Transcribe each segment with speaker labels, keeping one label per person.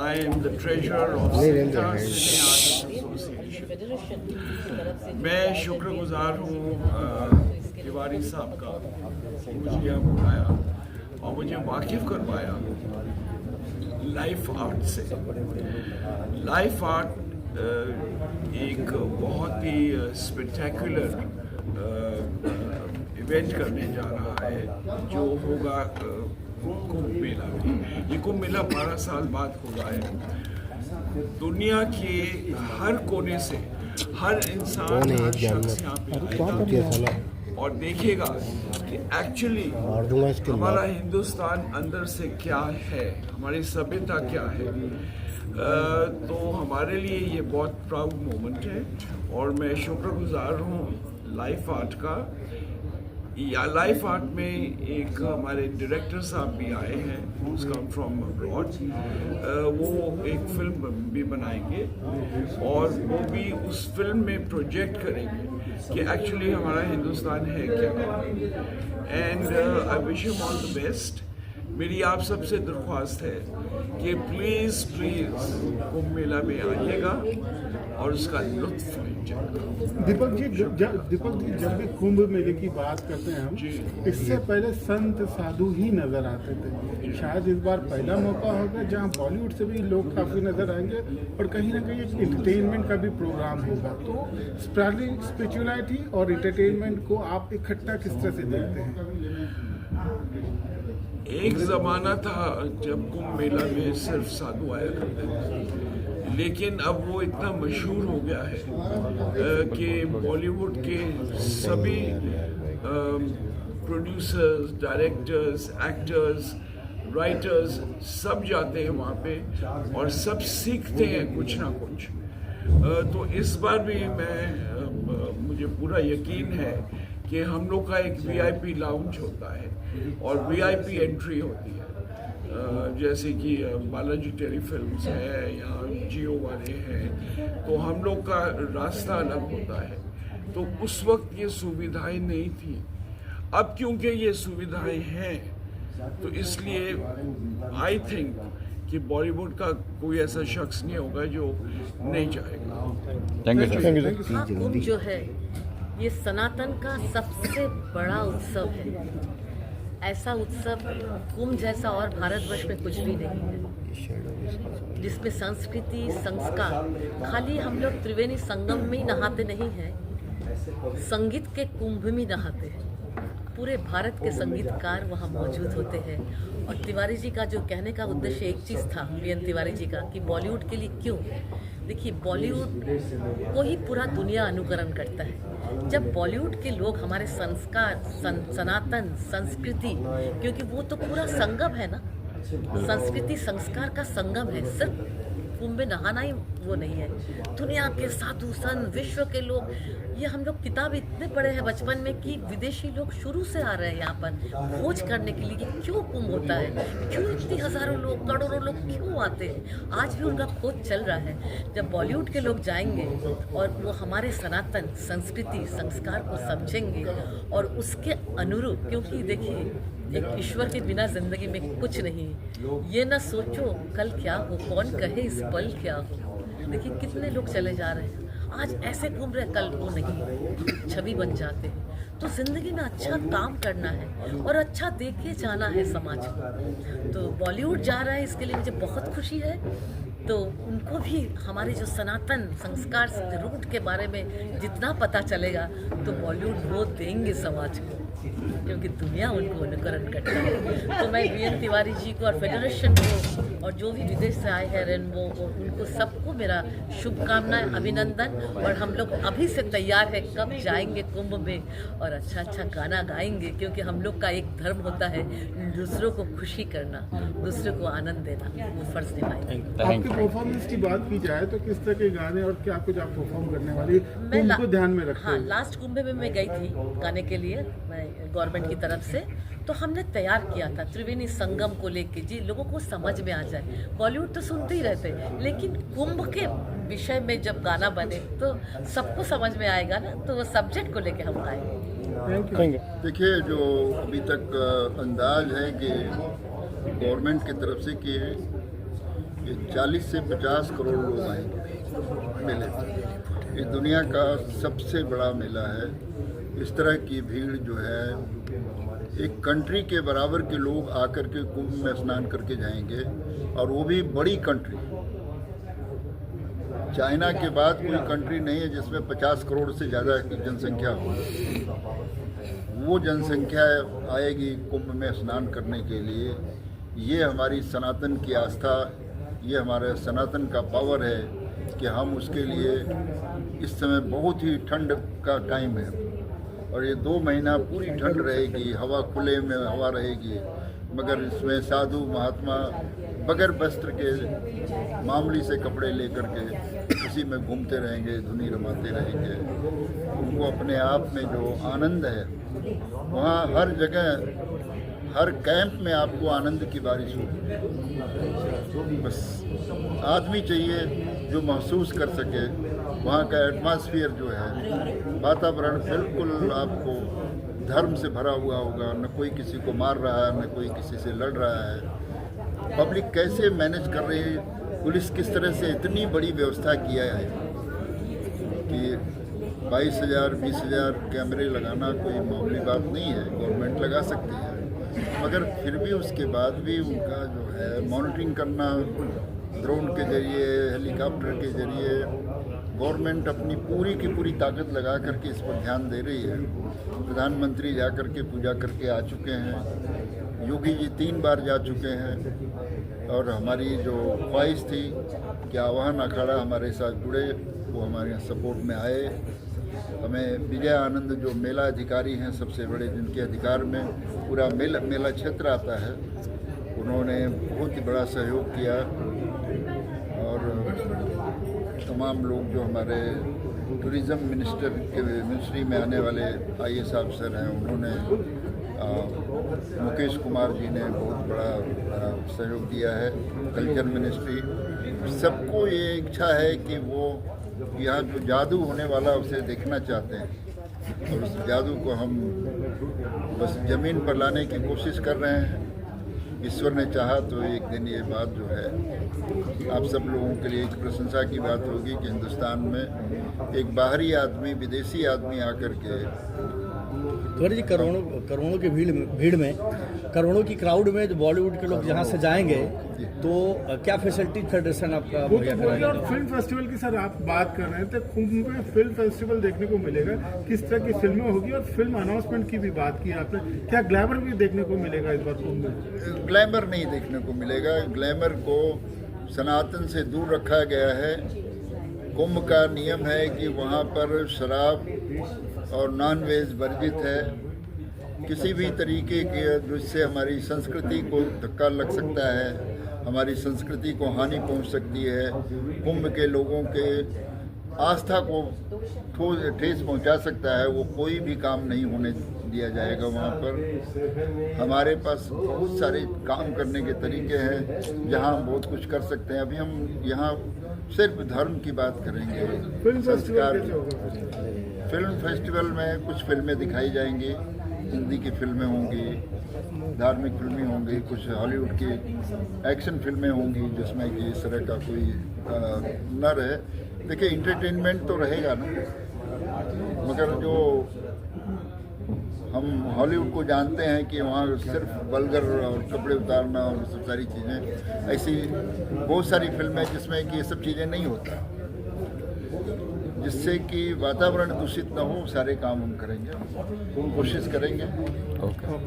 Speaker 1: I am the treasurer of Sita Cine Artists Association. मैं शुक्रगुजार हूँ तिवारी साहब का, मुझे यहाँ बुलाया और मुझे वाकिफ करवाया लाइफ आर्ट से। लाइफ आर्ट एक बहुत ही स्पेक्टेकुलर इवेंट करने जा रहा है जो होगा कुंभ मेला में। ये कुंभ मेला 12 साल बाद हो रहा है। दुनिया के हर कोने से हर इंसान, हर शख्स यहाँ पे आएगा और देखेगा कि एक्चुअली हमारा हिंदुस्तान अंदर से क्या है, हमारी सभ्यता क्या है। तो हमारे लिए ये बहुत प्राउड मोमेंट है और मैं शुक्रगुजार हूँ लाइफ आर्ट का। या लाइफ आर्ट में एक हमारे डायरेक्टर साहब भी आए हैं, कम फ्रॉम अब्रॉड। वो एक फिल्म भी बनाएंगे और वो भी उस फिल्म में प्रोजेक्ट करेंगे कि एक्चुअली हमारा हिंदुस्तान है क्या। And I wish him all the best. मेरी आप सबसे दरख्वास्त है कि प्लीज़ कुंभ मेला में आइएगा और उसका लुत्फ लीजिएगा।
Speaker 2: दीपक जी जब भी कुंभ मेले की बात करते हैं हम, इससे पहले संत साधु ही नजर आते थे। शायद इस बार पहला मौका होगा जहां बॉलीवुड से भी लोग काफी नजर आएंगे और कहीं ना कहीं एक एंटरटेनमेंट का भी प्रोग्राम होगा। तो स्पिरिचुअलिटी और एंटरटेनमेंट को आप इकट्ठा किस तरह से देखते हैं?
Speaker 1: एक ज़माना था जब कुंभ मेला में सिर्फ साधु आया करते थे, लेकिन अब वो इतना मशहूर हो गया है कि बॉलीवुड के सभी प्रोड्यूसर्स, डायरेक्टर्स, एक्टर्स, राइटर्स सब जाते हैं वहाँ पे और सब सीखते हैं कुछ ना कुछ। तो इस बार भी मुझे पूरा यकीन है कि हम लोग का एक VIP लाउंज होता है और VIP एंट्री होती है। जैसे कि बालाजी टेलीफिल्म्स है या जियो वाले हैं, तो हम लोग का रास्ता अलग होता है। तो उस वक्त ये सुविधाएं नहीं थी। अब क्योंकि ये सुविधाएं हैं तो इसलिए आई थिंक कि बॉलीवुड का कोई ऐसा शख्स नहीं होगा जो नहीं चाहेगा।
Speaker 3: Thank you.
Speaker 4: कुंभ जो है ये सनातन का सबसे बड़ा उत्सव है। ऐसा उत्सव कुंभ जैसा और भारतवर्ष में कुछ भी नहीं है, जिसमें संस्कृति संस्कार, खाली हम लोग त्रिवेणी संगम में ही नहाते नहीं हैं, संगीत के कुंभ में नहाते हैं। पूरे भारत के संगीतकार वहाँ मौजूद होते हैं। और तिवारी जी का जो कहने का उद्देश्य एक चीज़ था, वीएन तिवारी जी का, कि बॉलीवुड के लिए क्यों। देखिए, बॉलीवुड को ही पूरा दुनिया अनुकरण करता है। जब बॉलीवुड के लोग हमारे संस्कार, सनातन संस्कृति, क्योंकि वो तो पूरा संगम है ना, संस्कृति संस्कार का संगम है। सिर्फ कुंभ में नहाना ही वो नहीं है। दुनिया के साधु संत, विश्व के लोग, ये हम लोग किताब इतने पढ़े हैं बचपन में कि विदेशी लोग शुरू से आ रहे हैं यहाँ पर खोज करने के लिए कि क्यों कुंभ होता है, क्यों इतनी हजारों लोग, करोड़ों लोग क्यों आते हैं। आज भी उनका खोज चल रहा है। जब बॉलीवुड के लोग जाएंगे और वो हमारे सनातन संस्कृति संस्कार को समझेंगे और उसके अनुरूप, क्योंकि देखिए एक ईश्वर के बिना जिंदगी में कुछ नहीं। ये ना सोचो कल क्या हो, कौन कहे इस पल क्या हो। देखिए कितने लोग चले जा रहे हैं, आज ऐसे घूम रहे, कल वो नहीं, छवि बन जाते हैं। तो जिंदगी में अच्छा काम करना है और अच्छा दे के जाना है समाज को। तो बॉलीवुड जा रहा है, इसके लिए मुझे बहुत खुशी है। तो उनको भी हमारे जो सनातन संस्कार रूट के बारे में जितना पता चलेगा तो बॉलीवुड वो देंगे समाज को, क्योंकि दुनिया उनको अनुकरण करता है। तो मैं वीएन तिवारी जी को और फेडरेशन को और जो भी विदेश से आए हैं रेनबो, उनको सबको मेरा शुभकामनाएं, अभिनंदन। और हम लोग अभी से तैयार है, कब जाएंगे कुंभ में और अच्छा अच्छा गाना गाएंगे, क्योंकि हम लोग का एक धर्म होता है दूसरों को खुशी करना, दूसरों को आनंद देना, वो फर्ज निभाएंगे।
Speaker 2: आपके परफॉर्मेंस की बात की जाए तो किस तरह के गाने और क्या कुछ आप परफॉर्म करने वाली कुंभ को ध्यान में रखते हैं?
Speaker 4: हाँ, लास्ट कुंभ में मैं गई थी गाने के लिए, मैं गवर्नमेंट की तरफ से, तो हमने तैयार किया था त्रिवेणी संगम को लेके, जी लोगों को समझ में आ जाए। बॉलीवुड तो सुनते ही रहते, लेकिन कुंभ के विषय में जब गाना बने तो सबको समझ में आएगा ना, तो वो सब्जेक्ट को लेके हम गाएंगे।
Speaker 2: Thank you.
Speaker 5: देखिए, जो अभी तक अंदाज है कि
Speaker 3: गवर्नमेंट की तरफ से कि ये 40 से 50 करोड़ लोग आएंगे मेले में। ये दुनिया का सबसे बड़ा मेला है। इस तरह की भीड़ जो है, एक कंट्री के बराबर के लोग आकर के कुंभ में स्नान करके जाएंगे, और वो भी बड़ी कंट्री। चाइना के बाद कोई कंट्री नहीं है जिसमें 50 करोड़ से ज़्यादा की जनसंख्या हो। वो जनसंख्या आएगी कुंभ में स्नान करने के लिए। ये हमारी सनातन की आस्था, ये हमारे सनातन का पावर है कि हम उसके लिए इस समय बहुत ही ठंड का टाइम है, और ये 2 महीना पूरी ठंड रहेगी, हवा खुले में हवा रहेगी, मगर इसमें साधु महात्मा बगैर वस्त्र के मामूली से कपड़े लेकर के उसी में घूमते रहेंगे, धुनी रमाते रहेंगे। उनको अपने आप में जो आनंद है, वहाँ हर जगह हर कैंप में आपको आनंद की बारिश होगी। बस आदमी चाहिए जो महसूस कर सके। वहाँ का एटमॉस्फेयर जो है, वातावरण बिल्कुल आपको धर्म से भरा हुआ होगा। न कोई किसी को मार रहा है, न कोई किसी से लड़ रहा है। पब्लिक कैसे मैनेज कर रही है, पुलिस किस तरह से इतनी बड़ी व्यवस्था किया है कि 22,000 20,000 कैमरे लगाना कोई मामूली बात नहीं है। गवर्नमेंट लगा सकती है, मगर फिर भी उसके बाद भी उनका जो है मॉनिटरिंग करना ड्रोन के जरिए, हेलीकॉप्टर के जरिए, गवर्नमेंट अपनी पूरी की पूरी ताकत लगा करके इस पर ध्यान दे रही है। प्रधानमंत्री जा कर के पूजा करके आ चुके हैं, योगी जी 3 बार जा चुके हैं, और हमारी जो ख्वाहिश थी कि आवाहन अखाड़ा हमारे साथ जुड़े, वो हमारे सपोर्ट में आए। हमें विजय आनंद जो मेला अधिकारी हैं सबसे बड़े, जिनके अधिकार में पूरा मेला क्षेत्र आता है, उन्होंने बहुत ही बड़ा सहयोग किया। और तमाम लोग जो हमारे टूरिज़्म मिनिस्ट्री में आने वाले IAS अफसर हैं, उन्होंने मुकेश कुमार जी ने बहुत बड़ा सहयोग दिया है। कल्चर मिनिस्ट्री, सबको ये इच्छा है कि वो यहाँ जो जादू होने वाला उसे देखना चाहते हैं, और उस जादू को हम बस ज़मीन पर लाने की कोशिश कर रहे हैं। ईश्वर ने चाहा तो एक दिन ये बात जो है आप सब लोगों के लिए एक प्रशंसा की बात होगी कि हिंदुस्तान में एक बाहरी आदमी, विदेशी आदमी आकर के
Speaker 5: गौरी जी, करोड़ों की भीड़ में करोड़ों की क्राउड में जो बॉलीवुड के लोग जहाँ से जाएंगे, तो क्या फैसिलिटी फेडरेशन आपका मुहैया कराएगा?
Speaker 2: फिल्म फेस्टिवल की सर आप बात कर रहे थे, कुंभ में फिल्म फेस्टिवल देखने को मिलेगा, किस तरह की फिल्में होगी, और फिल्म अनाउंसमेंट की भी बात की आपने, क्या ग्लैमर भी देखने को मिलेगा इस बार कुंभ में?
Speaker 3: ग्लैमर नहीं देखने को मिलेगा। ग्लैमर को सनातन से दूर रखा गया है। कुंभ का नियम है कि वहाँ पर शराब और नॉन वेज वर्जित है। किसी भी तरीके के जिससे हमारी संस्कृति को धक्का लग सकता है, हमारी संस्कृति को हानि पहुंच सकती है, कुंभ के लोगों के आस्था को ठेस पहुंचा सकता है, वो कोई भी काम नहीं होने दिया जाएगा। वहाँ पर हमारे पास बहुत सारे काम करने के तरीके हैं जहाँ हम बहुत कुछ कर सकते हैं। अभी हम यहाँ सिर्फ धर्म की बात करेंगे। संस्कार, फिल्म फेस्टिवल में कुछ फिल्में दिखाई जाएंगी, हिंदी की फिल्में होंगी, धार्मिक फिल्में होंगी, कुछ हॉलीवुड की एक्शन फिल्में होंगी जिसमें कि इस तरह का कोई न रहे। देखिए, इंटरटेनमेंट तो रहेगा ना, मगर जो हम हॉलीवुड को जानते हैं कि वहाँ सिर्फ वल्गर और कपड़े उतारना और सब सारी चीज़ें, ऐसी बहुत सारी फिल्में जिसमें कि ये सब चीज़ें नहीं होता, जिससे कि वातावरण दूषित न हो, सारे काम हम करेंगे, कोशिश करेंगे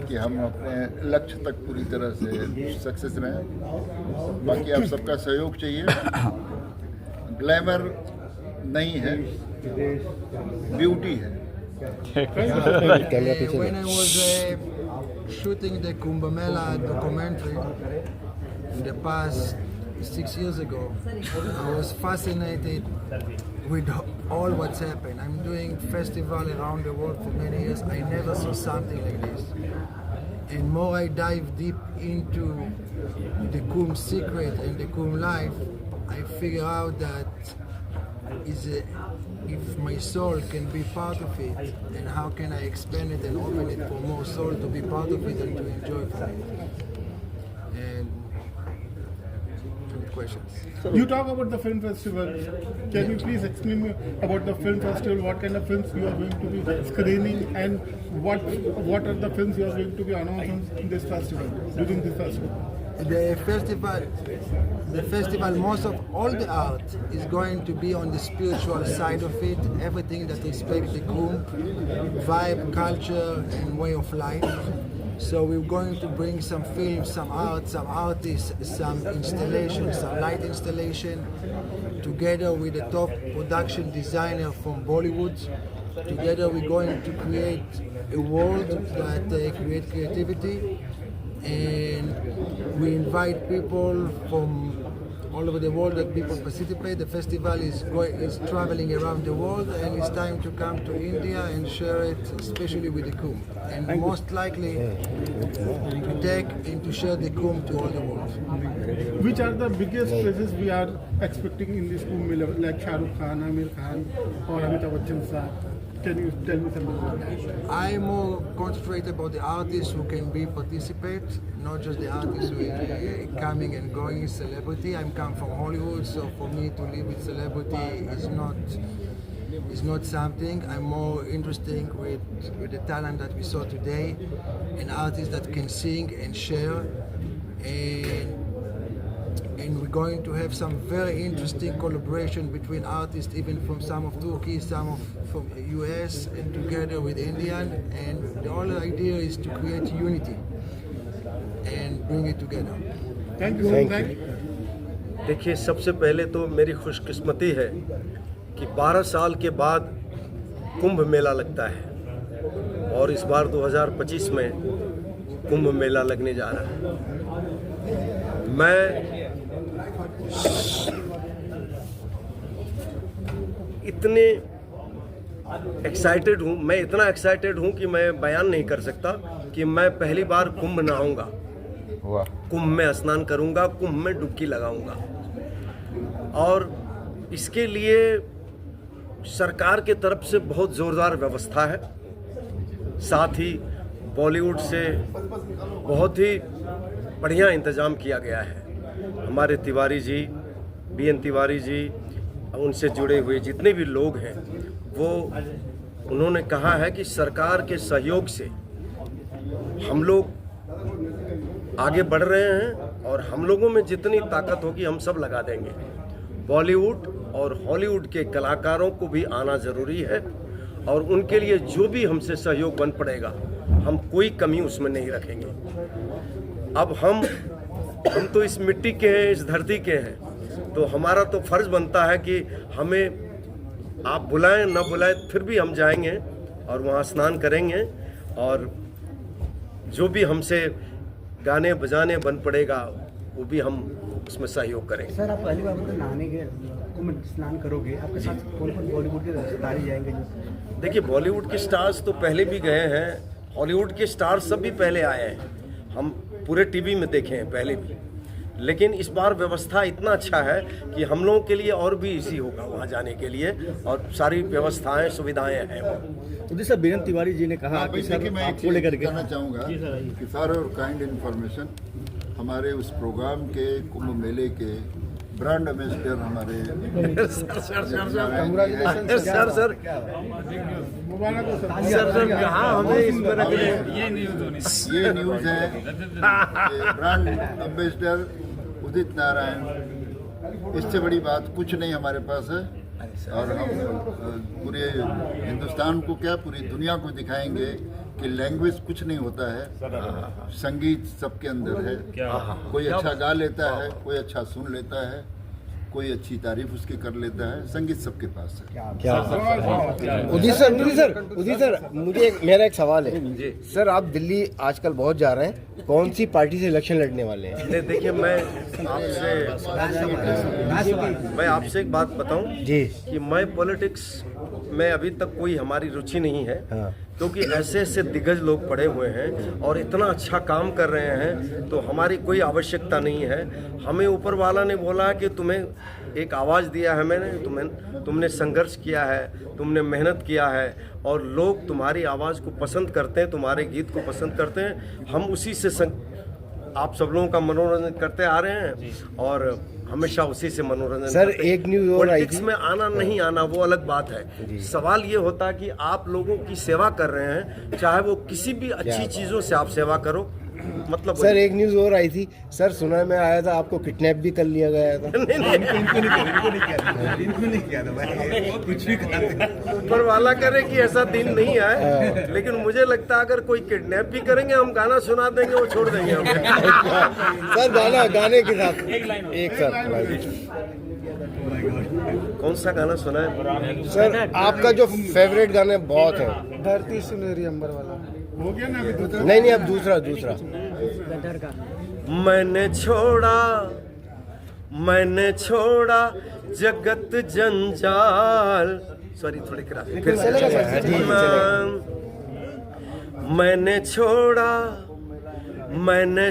Speaker 3: कि हम अपने लक्ष्य तक पूरी तरह से सक्सेस रहें। बाकी आप सबका सहयोग चाहिए। ग्लैमर नहीं है, ब्यूटी है।
Speaker 6: When I was shooting the Kumbh Mela documentary in the past 6 years ago, I was fascinated with all what's happened. I'm doing festival around the world for many years. I never saw something like this. And more I dive deep into the Kumbh secret and the Kumbh life, I figure out that if my soul can be part of it, then how can I expand it and open it for more soul to be part of it and to enjoy from it? and questions.
Speaker 2: You talk about the film festival. Can you please explain me about the film festival? What kind of films you are going to be screening, and what are the films you are going to be announcing in this festival, during this festival?
Speaker 6: The festival, most of all the art is going to be on the spiritual side of it. Everything that respects the Kumbh vibe, culture, and way of life. So we're going to bring some films, some art, some artists, some installation, some light installation, together with the top production designer from Bollywood. Together we're going to create a world that creates creativity, and we invite people from all over the world that people participate. The festival is traveling around the world, and it's time to come to India and share it, especially with the Kumbh. And most likely to take and to share the Kumbh to all the world.
Speaker 2: Which are the biggest places we are expecting in this Kumbh Mela, like Shah Rukh Khan, Amir Khan, or Amitabh Bachchan sir? Can you tell me something about that?
Speaker 6: I'm more concentrated about the artists who can participate, not just the artists who are coming and going as celebrity. I'm come from Hollywood, so for me to live with celebrity is not something. I'm more interested with the talent that we saw today, and artists that can sing and share, and we're going to have some very interesting collaboration between artists, even from some of Turkey, some from US, and together with Indian. And the whole idea is to create unity and bring it together.
Speaker 2: Thank you.
Speaker 7: देखिए, सबसे पहले तो मेरी खुशकिस्मती है कि 12 साल के बाद कुंभ मेला लगता है, और इस बार 2025 में कुंभ मेला लगने जा रहा है। मैं इतने एक्साइटेड हूँ, मैं इतना एक्साइटेड हूँ कि मैं बयान नहीं कर सकता कि मैं पहली बार कुंभ नहाऊंगा, कुंभ में स्नान करूंगा, कुंभ में डुबकी लगाऊंगा। और इसके लिए सरकार के तरफ से बहुत ज़ोरदार व्यवस्था है, साथ ही बॉलीवुड से बहुत ही बढ़िया इंतज़ाम किया गया है। हमारे तिवारी जी, BN तिवारी जी, उनसे जुड़े हुए जितने भी लोग हैं, वो उन्होंने कहा है कि सरकार के सहयोग से हम लोग आगे बढ़ रहे हैं, और हम लोगों में जितनी ताकत होगी हम सब लगा देंगे। बॉलीवुड और हॉलीवुड के कलाकारों को भी आना ज़रूरी है, और उनके लिए जो भी हमसे सहयोग बन पड़ेगा, हम कोई कमी उसमें नहीं रखेंगे। अब हम तो इस मिट्टी के हैं, इस धरती के हैं, तो हमारा तो फ़र्ज़ बनता है कि हमें आप बुलाएं ना बुलाएं, फिर भी हम जाएंगे और वहाँ स्नान करेंगे, और जो भी हमसे गाने बजाने बन पड़ेगा वो भी हम उसमें सहयोग करेंगे।
Speaker 8: सर, आप पहली बार मतलब नहाने के कुंभ स्नान करोगे, आपके साथ कौन-कौन बॉलीवुड के सितारे जाएंगे?
Speaker 7: देखिए, बॉलीवुड के स्टार्स तो पहले भी गए हैं, हॉलीवुड के स्टार्स सब भी पहले आए हैं, हम पूरे टीवी में देखे हैं पहले भी, लेकिन इस बार व्यवस्था इतना अच्छा है कि हम लोगों के लिए और भी इजी होगा वहाँ जाने के लिए, और सारी व्यवस्थाएं सुविधाएं हैं।
Speaker 5: तो सर, बीरेन तिवारी जी ने कहा कि सर आपको लेकर के
Speaker 3: कहना चाहूँगा कि फॉर और काइंड इन्फॉर्मेशन, हमारे उस प्रोग्राम के कुंभ मेले के ब्रांड एम्बेसडर हमारे
Speaker 7: सर कहाँ हमें इस पर
Speaker 3: ये न्यूज़ है ब्रांड एम्बेसडर उदित नारायण। इससे बड़ी बात कुछ नहीं हमारे पास है, और हम पूरे हिंदुस्तान को क्या, पूरी दुनिया को दिखाएंगे कि लैंग्वेज कुछ नहीं होता है, संगीत सबके अंदर है। कोई अच्छा गा लेता है, कोई अच्छा सुन लेता है, कोई अच्छी तारीफ उसकी कर लेता है, संगीत सबके पास है।
Speaker 9: उदित सर, मुझे मेरा एक सवाल है सर, आप दिल्ली आजकल बहुत जा रहे हैं, कौन सी पार्टी से इलेक्शन लड़ने वाले हैं?
Speaker 7: देखिए, मैं आपसे एक बात बताऊं
Speaker 9: जी, कि
Speaker 7: मैं पॉलिटिक्स में अभी तक कोई हमारी रुचि नहीं है, क्योंकि ऐसे ऐसे दिग्गज लोग पड़े हुए हैं और इतना अच्छा काम कर रहे हैं, तो हमारी कोई आवश्यकता नहीं है। हमें ऊपर वाला ने बोला कि तुम्हें एक आवाज़ दिया है मैंने, तुमने संघर्ष किया है, तुमने मेहनत किया है, और लोग तुम्हारी आवाज़ को पसंद करते हैं, तुम्हारे गीत को पसंद करते हैं। हम उसी से आप सब लोगों का मनोरंजन करते आ रहे हैं और हमेशा उसी से मनोरंजन
Speaker 9: सर,
Speaker 7: करते हैं।
Speaker 9: एक न्यूज़ और आई
Speaker 7: पॉलिटिक्स
Speaker 9: थी।
Speaker 7: में आना नहीं आना वो अलग बात है। सवाल ये होता है कि आप लोगों की सेवा कर रहे हैं, चाहे वो किसी भी अच्छी चीज़ों से आप सेवा करो, मतलब
Speaker 9: सर एक न्यूज़ और आई थी सर, सुना में आया था आपको किडनैप भी कर लिया गया था।
Speaker 7: ऊपर वाला करे कि ऐसा दिन नहीं आए, लेकिन मुझे लगता है अगर कोई किडनैप भी करेंगे हम गाना सुना देंगे, वो छोड़ देंगे हमें।
Speaker 9: सर गाने के साथ एक सर
Speaker 7: कौन सा गाना सुना है
Speaker 9: सर आपका जो फेवरेट गाने बहुत है।
Speaker 2: धरती सुनहरी अंबर वाला हो गया ना, अभी दूसरा
Speaker 9: नहीं अब दूसरा
Speaker 8: गदर का
Speaker 7: मैंने छोड़ा जगत जंजाल, सॉरी थोड़ी क्रास फिर से। मैंने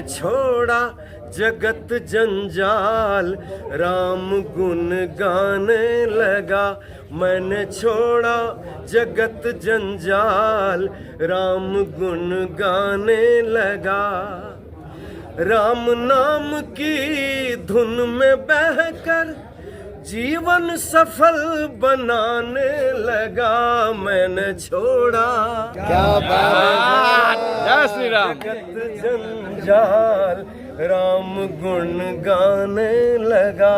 Speaker 7: छोड़ा जगत जंजाल, राम गुन गाने लगा। मैंने छोड़ा जगत जंजाल, राम गुन गाने लगा। राम नाम की धुन में बहकर जीवन सफल बनाने लगा। मैंने छोड़ा
Speaker 9: क्या बात है,
Speaker 5: जय श्री राम।
Speaker 7: जगत जंजाल, राम गुण गाने लगा।